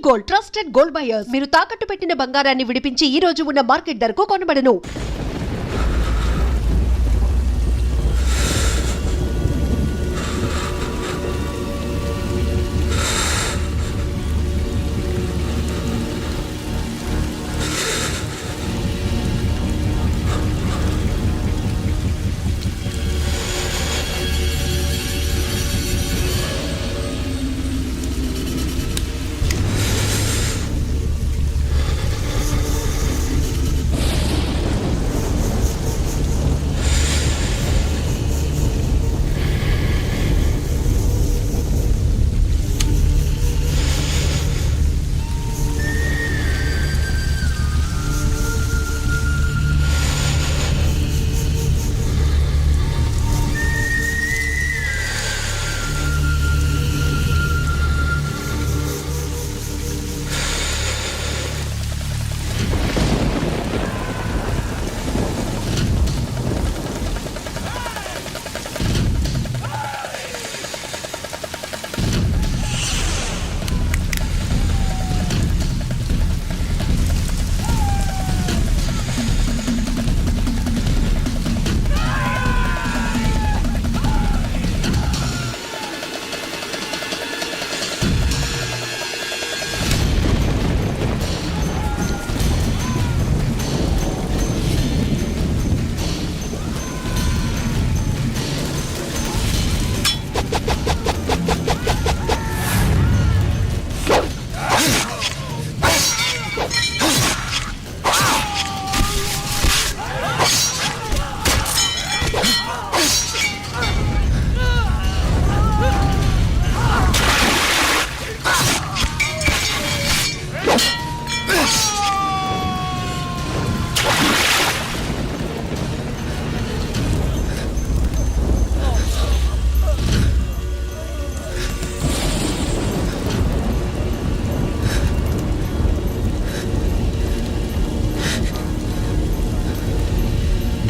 Gold, trusted gold buyers. మీరు తాకట్టు పెట్టిన బంగారాన్ని విడిపించి ఈ రోజు ఉన్న మార్కెట్ ధరకు కొనబడను.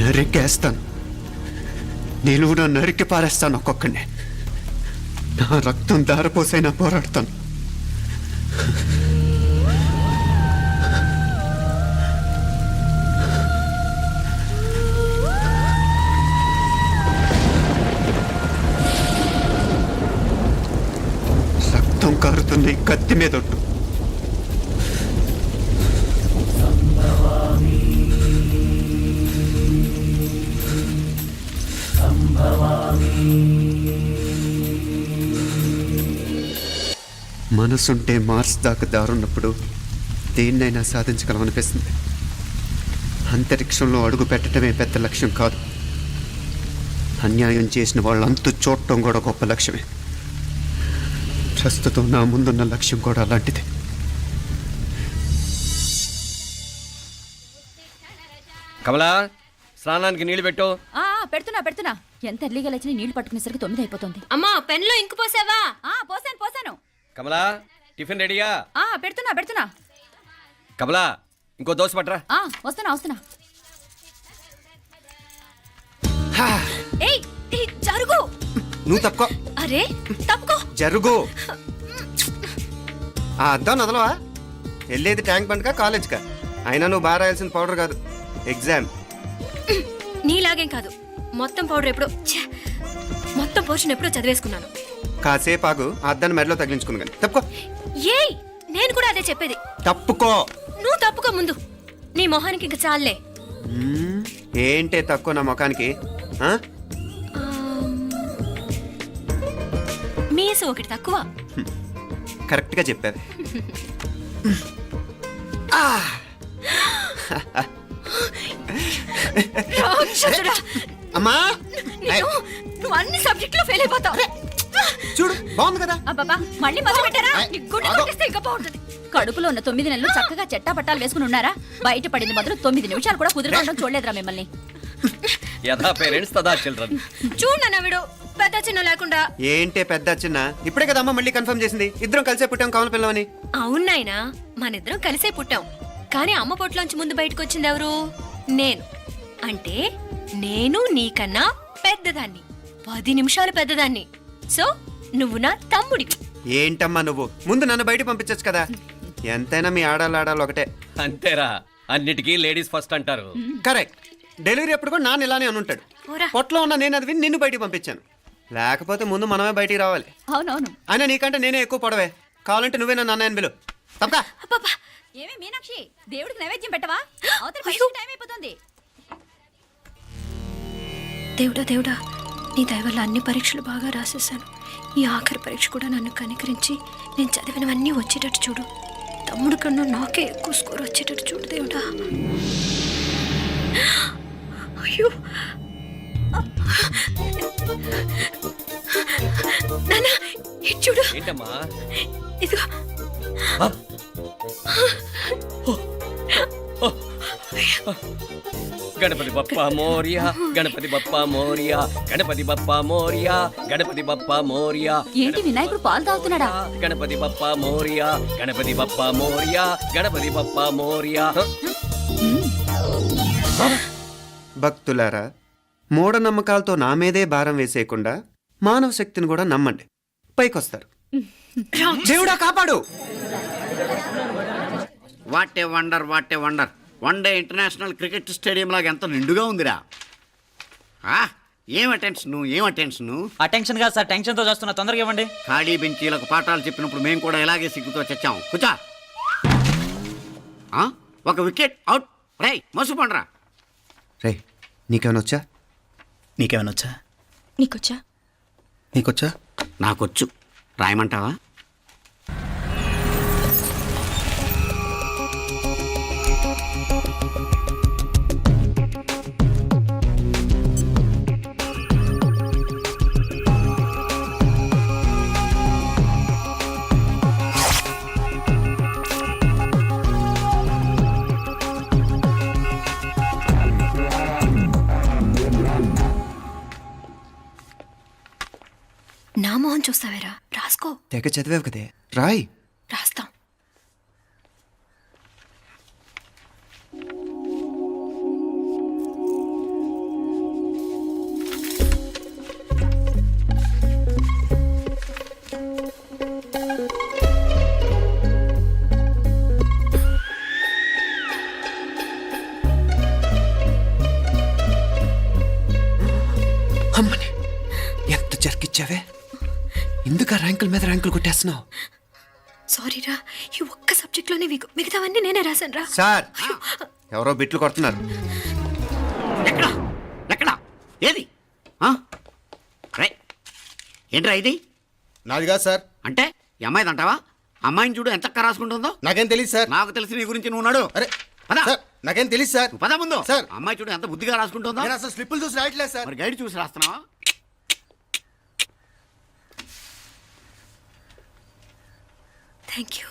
నరికేస్తాను. నిలువున నరికి పారేస్తాను ఒక్కొక్కడిని. నా రక్తం దారపోసైనా పోరాడతాను. రక్తం కారుతున్న ఈ కత్తి మీద ఒట్టు. మనసుంటే మార్స్ దాకా దారున్నప్పుడు దేన్నైనా సాధించగలమనిపిస్తుంది. అంతరిక్షంలో అడుగు పెట్టడమే పెద్ద లక్ష్యం కాదు. అన్యాయం చేసిన వాళ్ళంతు చూడటం కూడా గొప్ప లక్ష్యమే. ప్రస్తుతం నా ముందున్న లక్ష్యం కూడా అలాంటిదే. కమలా, స్నానానికి నీళ్లు పెట్టు. పెడుతున్నా ఎంత ఎర్లీగా లేచిన నీళ్లు పట్టుకునేసరికి 9 అయిపోతుంది. అమ్మా, పెన్లో ఇంకు పోసావా? పోసాను. కమలా, టిఫిన్ రెడీగా? పెడుతున్నా. కమలా, ఇంకో దోశ పట్రా. వస్తున్నా. ఏయ్ జరుగు. నువ్వు తప్పుకో. అరే తప్పుకో. జరుగు. ఆ అద్దం నదలవా? వెళ్ళేది ట్యాంక్ బండ్కా కాలేజ్కా? అయినా నువ్వు బాగా రాయాల్సిన పౌడర్ కాదు, ఎగ్జామ్. నీలాగేం కాదు. మొత్తం పౌడర్ ఎప్పుడో, మొత్తం పోర్షన్ ఎప్పుడో చదివేసుకున్నాను. కాసేపు ఆగు, ఆ అద్దాన్ని మెడలో తగిలించుకుంది కానీ. తప్పుకో. ఏయ్, నేను కూడా అదే చెప్పేది. తప్పుకో. నువ్వు తప్పుకో ముందు. నీ మొహానికి ఇంక చాలే. ఏంటే తక్కువ నా ముఖానికి? మీసు ఒకటి తక్కువ. కరెక్ట్గా చెప్పావు. అమ్మా, నువ్వు అన్ని సబ్జెక్టులో ఫెయిల్ అయిపోతావు. చూడు, బాగుంది కదా? అబ్బబ్బా, మళ్ళీ మొదలు పెట్టారా? ఇంకా బాగుంటుంది. కడుపులో ఉన్న 9 నెలలు చక్కగా చెట్టా పట్టాలు వేసుకుని ఉన్నారా? బయట పడింది మొదలు 9 నిమిషాలు కూడా కుదురుకోవడం చూడలేదురా మిమ్మల్ని. యథా పేరెంట్స్ తదా చిల్డ్రన్. చూడన్నా వీడు పెద్ద చిన్న లేకుండా. ఏంటే పెద్ద చిన్న? ఇప్పుడే కదా అమ్మ మళ్ళీ కన్ఫర్మ్ చేసింది ఇద్దరం కలిసే పుట్టాం కమల పిల్లవని. అవునాయినా, మనిద్దరం కలిసే పుట్టాం. కానీ అమ్మ పొట్లోంచి ముందు బయటకు వచ్చింది ఎవరు? నేను. అంటే నేను నీకన్నా పెద్దదాన్ని, 10 నిమిషాలు పెద్దదాన్ని. సో నువ్వు నా తమ్ముడివి. ఏంటమ్మా నువ్వు? ముందు నన్ను బయట పంపించచ్చు కదా. ఎంతైనా మీ ఆడాలి ఒకటే. అంతేరా, అన్నిటికీ లేడీస్ ఫస్ట్ అంటారు. కరెక్ట్. డెలివరీ అప్పుడు కూడా నాన్న ఇలానే అని ఉంటాడు. పొట్టలో ఉన్న నేను అది విని నిన్ను బయటికి పంపించాను. లేకపోతే ముందు మనమే బయటికి రావాలి. అవునవును. అయినా నీకంటే నేనే ఎక్కువ పొడవే. కావాలంటే నువ్వే నన్ను అన్నయ్యను పిలు. తప్పకా. అబ్బబ్బా, ఏమి మీనాక్షి, దేవుడికి నైవేద్యం పెట్టవా? అవతల అయ్యో. టైం అయిపోతుంది. దేవుడా దేవుడా, నీ దయ వల్ల అన్ని పరీక్షలు బాగా రాసేసాను. ఈ ఆఖరి పరీక్ష కూడా నన్ను కనికరించి నేను చదివినవన్నీ వచ్చేటట్టు చూడు. తమ్ముడు కన్నా నాకే ఎక్కువ స్కోర్ వచ్చేటట్టు చూడు దేవుడా. అయ్యో నాన్న, ఇటు చూడు. ఏంటమ్మా? ఇదిగో. ఆ? గణపతి బప్పా మోరియా, గణపతి బప్పా మోరియా, గణపతి బప్పా మోరియా, గణపతి బప్పా మోరియా. ఏంటి వినాయకుడు పాలు తాగుతున్నాడా? గణపతి బప్పా మోరియా, గణపతి బప్పా మోరియా, గణపతి బప్పా మోరియా. భక్తులారా, మూఢనమ్మకాలతో నా మీదే భారం వేసేయకుండా మానవ శక్తిని కూడా నమ్మండి, పైకొస్తారు. దేవుడా కాపాడు. What a wonder, what a wonder. One day international cricket stadium లాగా ఎంత నిండుగా ఉందిరా. ఏం అటెన్షను, ఏం అటెన్షను. అటెన్షన్ కాదు సార్, టెన్షన్తో చూస్తున్నా, తొందరగా ఇవ్వండి. ఖాళీ బెంచీలకు పాఠాలు చెప్పినప్పుడు మేము కూడా ఇలాగే సిగ్గుతో చచ్చాం. కూర్చో. ఒక వికెట్ అవుట్. రై మసు పండరా. రే, నీకేమైనా వచ్చా? నీకేమైనా వచ్చా? నీకొచ్చా? నీకొచ్చా? నాకొచ్చు. రాయమంటావా? నా మొహం చూస్తావేరా, రాసుకో. తెగ చదివావు కదే, రాయ్. రాస్తాం. అమ్మని ఎంత జరికిచ్చావే. ఎందుకు ర్యాంకుల మీద ర్యాంకులు కొట్టేస్తున్నావు? సారీరా, ఈ ఒక్క సబ్జెక్ట్లోనే మిగతావన్నీ నేనే రాశాను రా. సార్, ఎవరో బిట్లు కొడుతున్నారు. ఎక్కడా ఎక్కడా ఏది? రై ఏంట్రా ఇది? నాది కాదు సార్. అంటే ఈ అమ్మాయిది అంటావా? అమ్మాయిని చూడు ఎంత రాసుకుంటుందో. నాకేం తెలియదు సార్. నాకు తెలిసి నీ గురించి నువ్వు నాడు. అరే పద. సార్, నాకేం తెలియదు సార్. నువ్వు పద ముందు. సార్. అమ్మాయి చూడు ఎంత బుద్ధిగా రాసుకుంటుందో. నేను అసలు స్లిప్పులు చూసి రాయట్లేదు సార్. మరి గైడ్ చూసి రాస్తున్నావా? Thank you.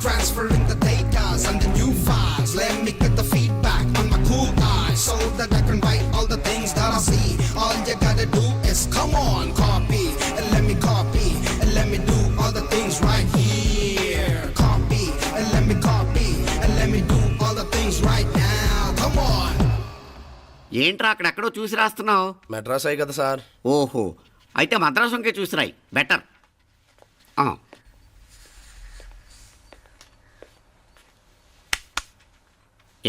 Transferring the data and the new files. Let me get the feedback on my cool eyes so that I can write all the things that I see. All you gotta do is come on, copy and let me copy and let me do all the things right here. Copy and let me copy and let me do all the things right now. Come on. ఏంట్రా అక్కడెక్కడో చూసి రాస్తున్నావు? మెడ్రాస్ అయ్యి కదా sir. ఓహో, అయితే మద్రాసు వంకే చూసి రాయి, better.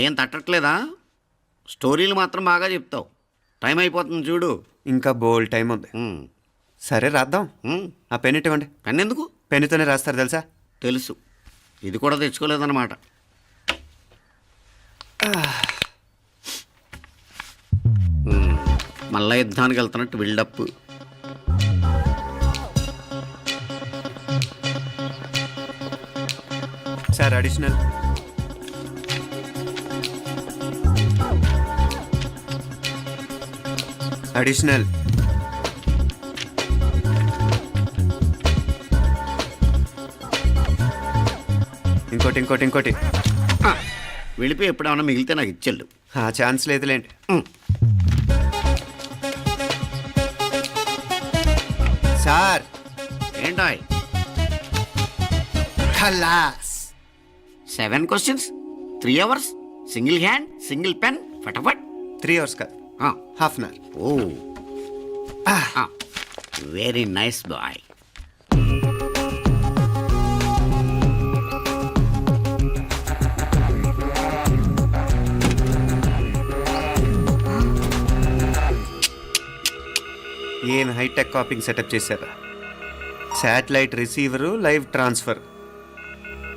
ఏం తట్టట్లేదా? స్టోరీలు మాత్రం బాగా చెప్తావు. టైం అయిపోతుంది చూడు. ఇంకా బోల్ టైం ఉంది. సరే రాద్దాం. ఆ పెన్ ఇవ్వండి. పెన్ ఎందుకు? పెన్నుతోనే రాస్తారు తెలుసా? తెలుసు. ఇది కూడా తెచ్చుకోలేదన్నమాట. మళ్ళా యుద్ధానికి వెళ్తున్నట్టు బిల్డప్. Sir additional. అడిషనల్. ఇంకోటి ఇంకోటి ఇంకోటి. వెళ్ళిపోయి ఎప్పుడేమన్నా మిగిలితే నాకు ఇచ్చెళ్ళు. ఆ ఛాన్స్ లేదులేండి. సార్ ఏంటాయ్ ఖలాస్ 7 questions 3 hours single hand single pen ఫటాఫట్ 3 అవర్స్ కాదు, half an hour. Oh very nice boy. ఏం హైటెక్ కాపింగ్ సెటప్ చేశారా? Satellite receiver, live transfer.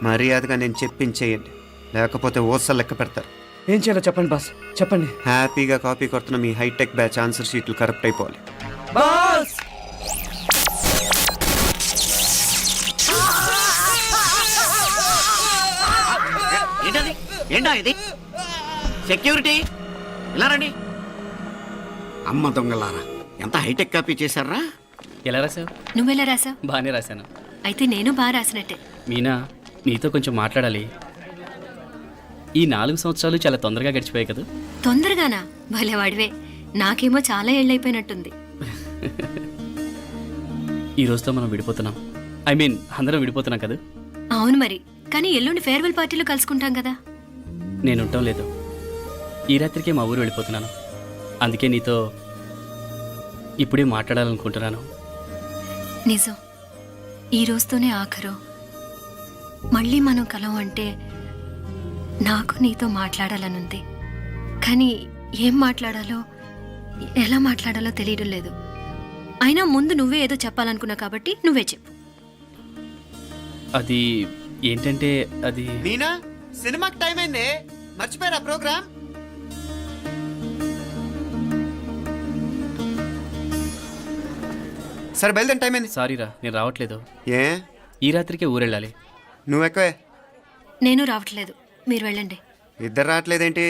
మర్యాదగా నేను చెప్పించేయండి, లేకపోతే ఓసలు లెక్క పెడతారు. ఏం చేయాలో చెప్పండి బాస్, చెప్పండి. హ్యాపీగా కాపీ కొడుతున్న మీ హైటెక్ బ్యాచ్ ఆన్సర్ షీట్లు కరెక్ట్ అయిపోవాలి. బాస్ ఏంటది? ఏంటా ఇది? సెక్యూరిటీ ఇలా రండి. అమ్మ దొంగలారా, ఎంత హైటెక్ కాపీ చేశారా? ఎలా రాసావు? నువ్వెలా రాసావు? బాగానే రాశాను. అయితే నేను బాగా రాసినట్టే. మీనా, నీతో కొంచెం మాట్లాడాలి. ఈ 4 సంవత్సరాలు చాలా తొందరగా గడిచిపోయాయి కదా. తొందరగానా? భలేవాడివే. నాకేమో చాలా ఏళ్ళైపోయినట్టుంది. ఈ రోజుతో మనం విడిపోతున్నాం. ఐ మీన్ అందరం విడిపోతున్నాం కదా. అవును మరి, కానీ ఎల్లుండి ఫేర్వెల్ పార్టీలో కలుసుకుంటాం కదా. నేను ఉండటం లేదు. ఈ రాత్రికే మా ఊరు వెళ్ళిపోతున్నాను. అందుకే నీతో ఇప్పుడే మాట్లాడాలనుకుంటున్నాను. నిజం, ఈ రోజుతోనే ఆఖరు. మళ్ళీ మనం కలం అంటే నాకు నీతో మాట్లాడాలనుంది. కానీ ఏం మాట్లాడాలో, ఎలా మాట్లాడాలో తెలియడం లేదు. అయినా ముందు నువ్వే ఏదో చెప్పాలనుకున్నా కాబట్టి నువ్వే చెప్పు. అది ఏంటంటే అది మీనా, సినిమాకి టైం అయింది, మర్చిపోయారా ప్రోగ్రామ్? సరే బయలుదేరి, టైం అయింది. సారీరా, నేను రావట్లేదు. ఏ, ఈ రాత్రికే ఊరెళ్ళాలి. నువ్వు ఎక్కువే. నేను రావట్లేదు, మీరు వెళ్ళండి. ఇద్దరు రావట్లేదేంటి?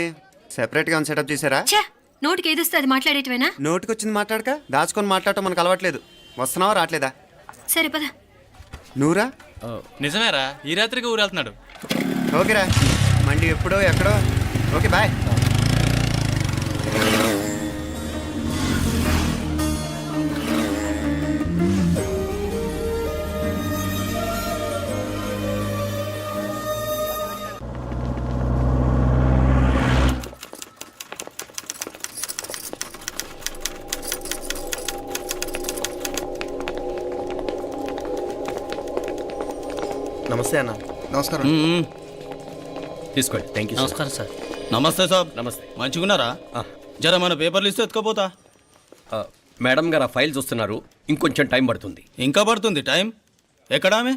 సెపరేట్గా సెటప్ చేశారా? ఛే, నోటికి ఏదొస్తే అది మాట్లాడేటివేనా? నోటికొచ్చింది మాట్లాడక దాచుకొని మాట్లాడటం మనకు అలవాట్లేదు. వస్తున్నావా రావట్లేదా? సరే పద. నువ్వురా. నిజమేరా, ఈ రాత్రికి ఊరు వెళ్తున్నాడు. ఓకేరా, మండి ఎప్పుడో ఎక్కడో. Okay bye. నమస్తే అన్న. నమస్కారం. తీసుకోండి. Thank you. నమస్కారం సార్. నమస్తే సార్. నమస్తే. మంచిగున్నారా? జర మన పేపర్లు ఇస్తే ఎత్తుకోపోతా. మేడం గారు ఆ ఫైల్ చూస్తున్నారు, ఇంకొంచెం టైం పడుతుంది. ఇంకా పడుతుంది టైం? ఎక్కడ ఆమె?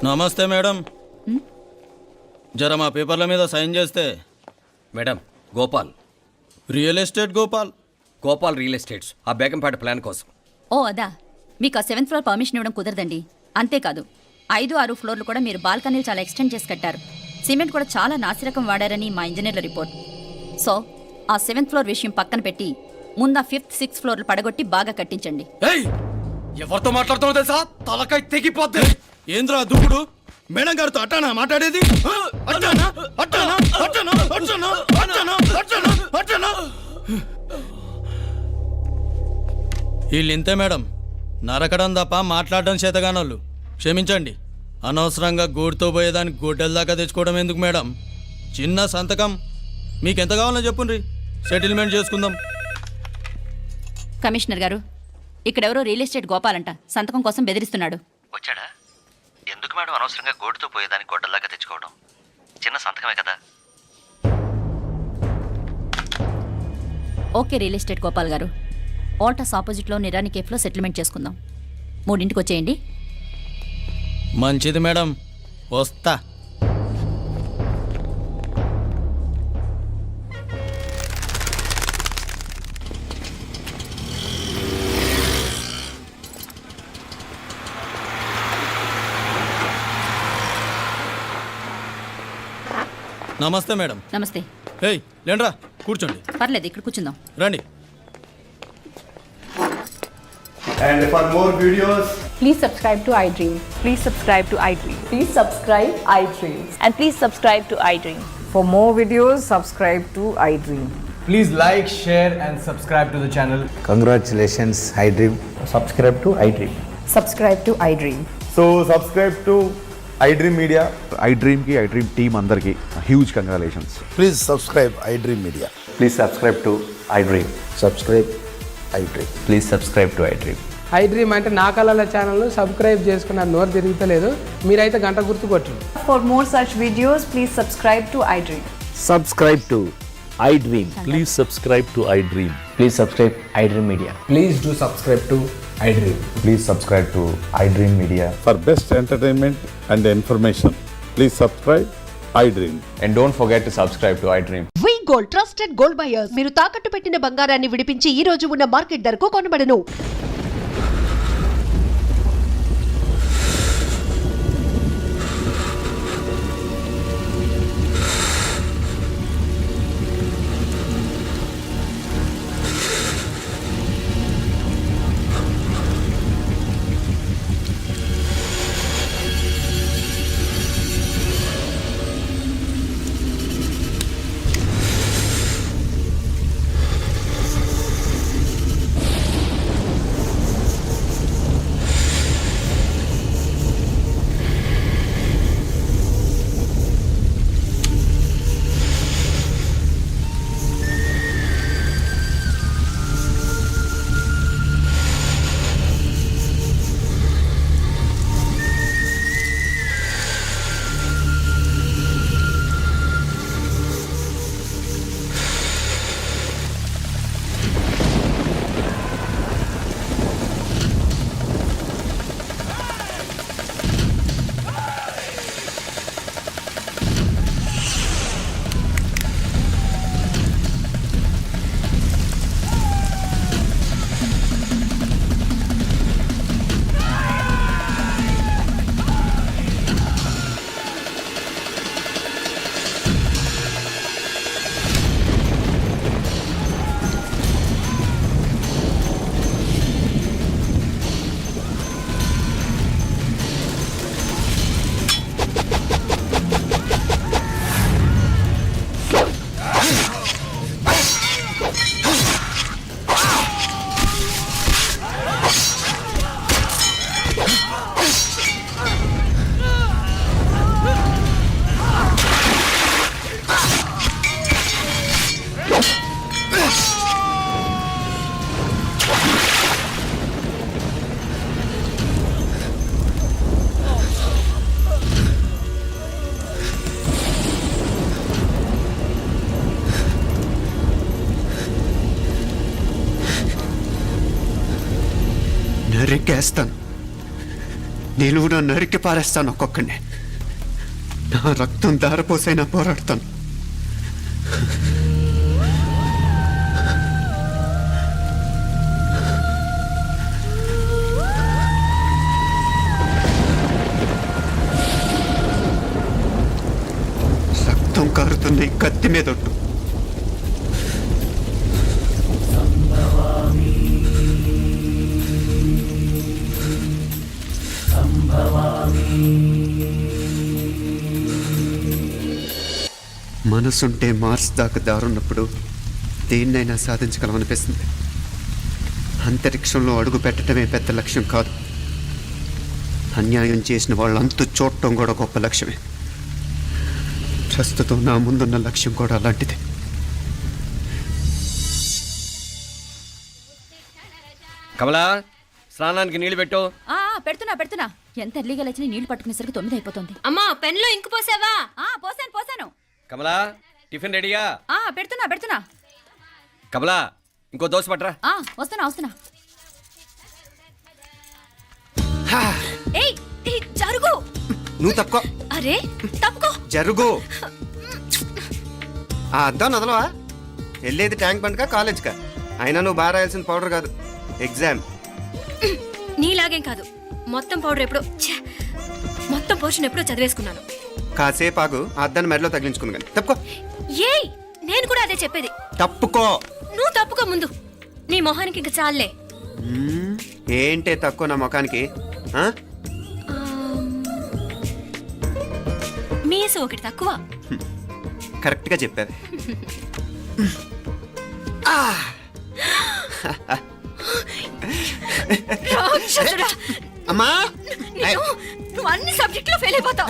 నమస్తే మేడం, జర మా పేపర్ల మీద సైన్ చేస్తే. Madam, Gopal. Real estate Gopal. Gopal real estates, ఆ బేగంపేట ప్లాన్ కోసం. ఓ అదా, మీకు ఆ 7th ఫ్లోర్ పర్మిషన్ ఇవ్వడం కుదరదండి. అంతేకాదు 5, 6 ఫ్లోర్లు కూడా మీరు బాల్కనీలు చాలా ఎక్స్టెండ్ చేసి కట్టారు. సిమెంట్ కూడా చాలా నాసిరకం వాడారని మా ఇంజనీర్ల రిపోర్ట్. సో ఆ 7th ఫ్లోర్ విషయం పక్కన పెట్టి ముందు ఆ 5th, 6th ఫ్లోర్లు పడగొట్టి బాగా కట్టించండి. ఎవరితో మాట్లాడుతున్నావు తెలుసా? తలకాయ తెగిపోద్ది. ఏంద్రా దూకుడు? మేడం గారితో అట్టానా మాట్లాడేది? అట్టానా అట్టానా అట్టానా అట్టానా అట్టానా అట్టానా అట్టానా? వీళ్ళు ఇంతే మేడం, నరకడం తప్ప మాట్లాడడం చేతగానోళ్ళు. క్షమించండి, అనవసరంగా గోడుతో పోయేదానికి గొడ్డల దాకా తెచ్చుకోవడం ఎందుకు మేడం? చిన్న సంతకం మీకు ఎంత కావాలో చెప్పుండ్రి, సెటిల్మెంట్ చేసుకుందాం. కమిషనర్ గారు, ఇక్కడెవరో రియల్ ఎస్టేట్ గోపాలంట సంతకం కోసం బెదిరిస్తున్నాడు. వచ్చాడా? ఎందుకు మేడం అనవసరంగా గోటుతో పోయేదానికి గొడ్డల్లాగా తెచ్చుకోవడం? చిన్న సంతకమే కదా. ఓకే రియల్ ఎస్టేట్ గోపాల్ గారు, ఆల్టాస్ ఆపోజిట్లో నిరాని కేఫ్లో సెటిల్మెంట్ చేసుకుందాం. 3ంటికి వచ్చేయండి. మంచిది మేడం, వస్తా. నమస్తే మేడం. నమస్తే. ఏయ్ లేండ్రా, కూర్చోండి. పర్లేదు, ఇక్కడ కూర్చుందాం. రండి. And for more videos, please subscribe to iDream. Please subscribe to iDream. Please subscribe iDream. And please subscribe to iDream. For more videos, subscribe to iDream. Please like, share and subscribe to the channel. Congratulations, iDream. Subscribe to iDream. Subscribe to iDream. So subscribe to iDream Media. iDream ki iDream team andarki huge congratulations. Please subscribe iDream Media. Please subscribe to iDream. Subscribe iDream. Please subscribe to iDream. iDream అంటే నా కళల ఛానల్ను subscribe చేసుకున్న నోరు తిరుగుతలేదు. మీరైతే గంట గుర్తు కొట్టండి. For more such videos, please subscribe to iDream. Subscribe to iDream. Please subscribe to iDream. Please subscribe iDream Media. Please do subscribe to iDream. Please subscribe to iDream Media. For best entertainment and information, please subscribe iDream. And don't forget to subscribe to iDream. We gold trusted gold buyers. మీరు తాకట్టు పెట్టిన బంగారాన్ని విడిపించి ఈ రోజు ఉన్న market ధరకు కొనబడను. నరికేస్తాను. నిలువున నరికి పారేస్తాను ఒక్కొక్కడిని. నా రక్తం దారపోసైనా పోరాడతాను. రక్తం కారుతున్న ఈ కత్తి మీద ఒట్టు. మనసుంటే మార్స్ దాకా దారున్నప్పుడు దేన్నైనా సాధించగలమనిపిస్తుంది. అంతరిక్షంలో అడుగు పెట్టడమే పెద్ద లక్ష్యం కాదు. అన్యాయం చేసిన వాళ్ళంతు చూడటం కూడా గొప్ప లక్ష్యమే. ప్రస్తుతం నా ముందున్న లక్ష్యం కూడా అలాంటిదే. కమలా, స్నానానికి నీళ్లు పెట్టు. పెడుతున్నా ఎంత ఎర్లీగా లేచిన నీళ్లు పట్టుకునేసరికి 9 అయిపోతుంది. అమ్మా పెన్లో ఇంకు పోసావా? పోసాను. కమలా, టిఫిన్ రెడీయా? పెడుతున్నా. కమలా, ఇంకో దోశ పట్రా. వస్తున్నా. ఏయ్ జరుగు. నువ్వు తప్పుకో. అరే తప్పుకో. జరుగు. ఆ అద్దం నదలవా? వెళ్ళేది ట్యాంక్ బండ్కా కాలేజ్కా? అయినా నువ్వు బాగా రాయాల్సిన పౌడర్ కాదు, ఎగ్జామ్. నీలాగేం కాదు. మొత్తం పౌడర్ ఎప్పుడో మొత్తం పోర్షన్ ఎప్పుడో చదివేసుకున్నాను. కాసేపు ఆగు, ఆ అద్దాన్ని మెడలో తగిలించుకుంది కానీ. తప్పుకో. ఏయ్ నేను కూడా అదే చెప్పేది. తప్పుకో. నువ్వు తప్పుకో ముందు. నీ మొహానికి ఇంక చాలే. ఏంటే తక్కువ నా ముఖానికి? మీసు ఒకటి తక్కువ. కరెక్ట్గా చెప్పారు. రాక్షసుడా! అమ్మా నువ్వు అన్ని సబ్జెక్టులో ఫెయిల్ అయిపోతావు.